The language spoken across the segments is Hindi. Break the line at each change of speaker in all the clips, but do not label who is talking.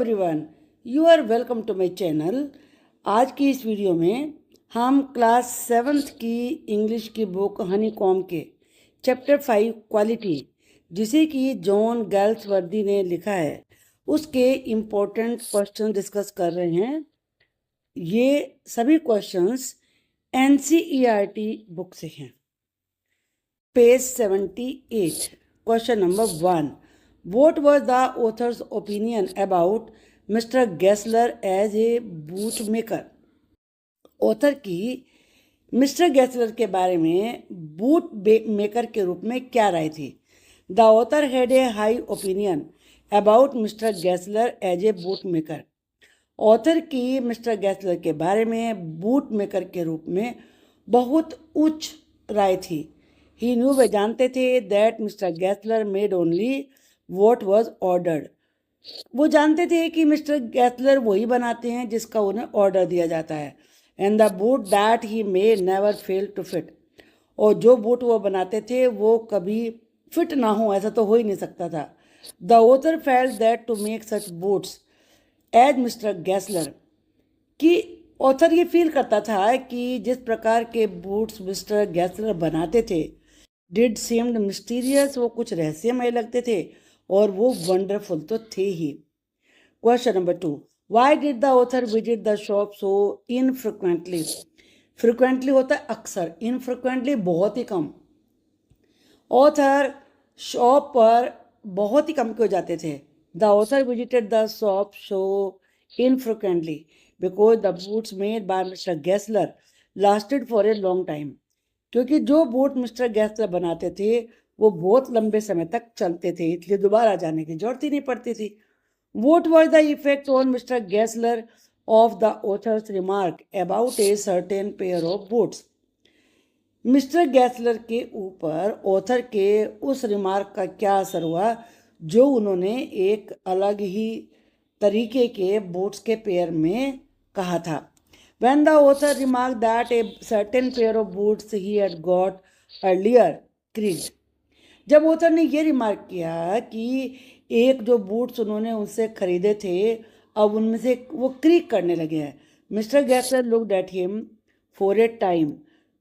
Everyone, you are welcome to my channel. आज की इस वीडियो में हम क्लास 7th की इंग्लिश की बुक हनी कॉम के चैप्टर 5 क्वालिटी, जिसे कि जॉन गैल्सवर्दी ने लिखा है, उसके इम्पोर्टेंट क्वेश्चन डिस्कस कर रहे हैं। ये सभी क्वेश्चंस NCERT बुक से हैं। Page 78, question number 1, What was the author's opinion about Mr. Gessler as a bootmaker? Author की मिस्टर गैसलर के बारे में बूट मेकर के रूप में क्या राय थी? The author had a high opinion about Mister Gessler as a boot maker. Author की मिस्टर गैसलर के बारे में बूट मेकर के रूप में बहुत उच्च राय थी। ही न्यू, वे जानते थे, that Mister Gessler made only what was ordered. वो जानते थे कि मिस्टर गैसलर वही बनाते हैं जिसका उन्हें ऑर्डर दिया जाता है। And the boot that he may never fail to fit, और जो बूट वो बनाते थे वो कभी फिट ना हो, ऐसा तो हो ही नहीं सकता था। The author felt that to make such boots as Mister Gessler, कि ऑथर ये फील करता था कि जिस प्रकार के बूट्स मिस्टर गैसलर बनाते थे, डिड सीम्ड मिस्टीरियस, वो कुछ रहस्यमय लगते थे, और वो वंडरफुल तो थे ही। Question number 2, why did the author visit the shop so infrequently? Frequently होता है अक्सर, इनफ्रिक्वेंटली बहुत ही कम। ऑथर शॉप पर बहुत ही कम क्यों जाते थे? The author visited the shop so infrequently because the boots made by Mister Gessler lasted for a long time, क्योंकि जो बूट मिस्टर गैसलर बनाते थे वो बहुत लंबे समय तक चलते थे, इसलिए दोबारा जाने की जरूरत ही नहीं पड़ती थी। What was the effect on Mr. Gessler of the author's remark about a certain pair of boots? Mister Gessler के ऊपर ऑथर के उस रिमार्क का क्या असर हुआ जो उन्होंने एक अलग ही तरीके के बूट्स के पेयर में कहा था। When the author remarked that a certain pair of boots he had got earlier creaked, जब ऑथर ने ये रिमार्क किया कि एक जो बूट्स उन्होंने उनसे खरीदे थे अब उनमें से वो क्रीक करने लगे हैं, Mister Gessler looked at him for a time,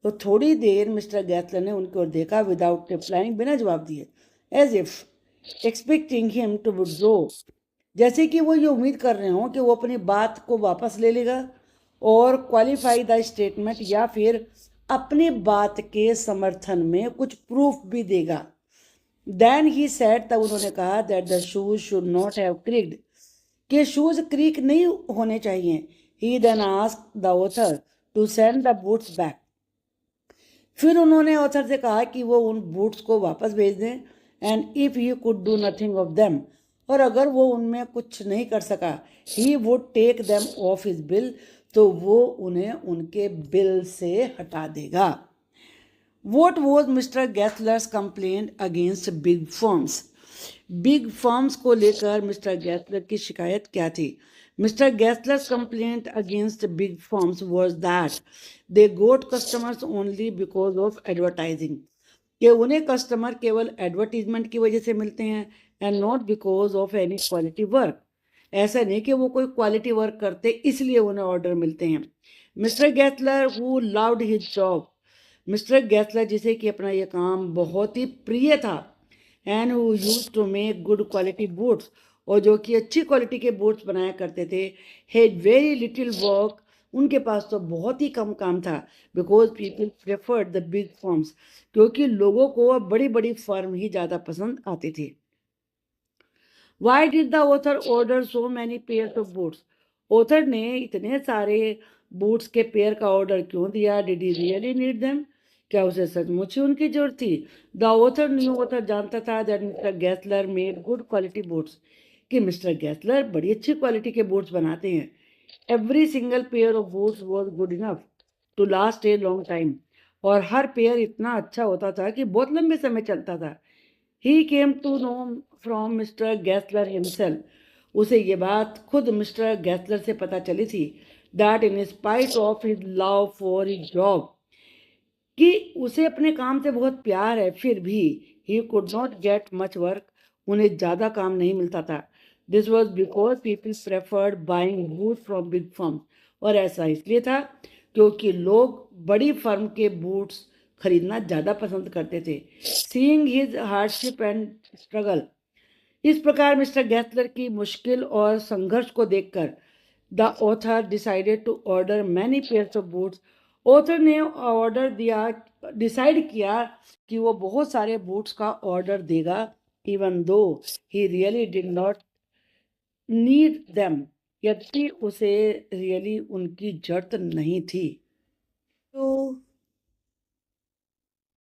तो थोड़ी देर मिस्टर गैसलर ने उनकी ओर देखा, विदाउट रिप्लाइंग, बिना जवाब दिए, as if expecting him to withdraw, जैसे कि वो ये उम्मीद कर रहे हों कि वो अपनी बात को वापस ले लेगा और क्वालिफाई द स्टेटमेंट, या फिर अपनी बात के समर्थन में कुछ प्रूफ भी देगा। देन ही सेड, तब उन्होंने कहा, that the shoes should not have creaked, कि शूज क्रीक नहीं होने चाहिए। He then asked the author to send the boots back, फिर उन्होंने ऑथर से कहा कि वो उन बूट्स को वापस भेज दें। And if he could do nothing of them, और अगर वो उनमें कुछ नहीं कर सका, he would take them off his bill, तो वो उन्हें उनके बिल से हटा देगा। What was Mr. Gessler's complaint against big firms? Big firms को लेकर मिस्टर गैसलर की शिकायत क्या थी? Mister Gessler's complaint against big firms was that they got customers only because of advertising, कि उन्हें कस्टमर केवल एडवर्टीजमेंट की वजह से मिलते हैं, and not because of any quality work, ऐसा नहीं कि वो कोई क्वालिटी वर्क करते इसलिए उन्हें ऑर्डर मिलते हैं। Mister Gessler who loved his job, Mister Gessler जिसे कि अपना ये काम बहुत ही प्रिय था, and who used to make good quality boots, और जो कि अच्छी क्वालिटी के बूट्स बनाया करते थे, हैड वेरी लिटिल वर्क, उनके पास तो बहुत ही कम काम था, because people preferred the big firms, क्योंकि लोगों को बड़ी बड़ी फर्म ही ज़्यादा पसंद आती थी। Y did the author order so many pairs of boots? Author ने इतने सारे बूट्स के पेयर का ऑर्डर क्यों दिया? Did he really need them, क्या उसे सचमुच ही उनकी जरूरत थी? द ऑथर न्यू, ऑथर जानता था, that Mister Gessler made good quality boots, कि मिस्टर गैसलर बड़ी अच्छी क्वालिटी के बूट्स बनाते हैं। Every single pair of boots was good enough to last a long time, और हर पेयर इतना अच्छा होता था कि बहुत लंबे समय चलता था। He came to know from Mister Gessler himself, उसे ये बात खुद मिस्टर गैसलर से पता चली थी, that in spite of his love for his job, कि उसे अपने काम से बहुत प्यार है, फिर भी he could not get much work, उन्हें ज़्यादा काम नहीं मिलता था। This was because people preferred buying boot from big firm. और ऐसा इसलिए था क्योंकि लोग बड़ी फर्म के बूट्स खरीदना ज़्यादा पसंद करते थे। Seeing his hardship and struggle, इस प्रकार मिस्टर गैथलर की मुश्किल और संघर्ष को देखकर the author decided to order many pairs of boots. Author ने ऑर्डर दिया, डिसाइड किया कि वो बहुत सारे बूट्स का ऑर्डर देगा, even though he really did not need them, यद्यपि उसे रियली उनकी जरूरत नहीं थी।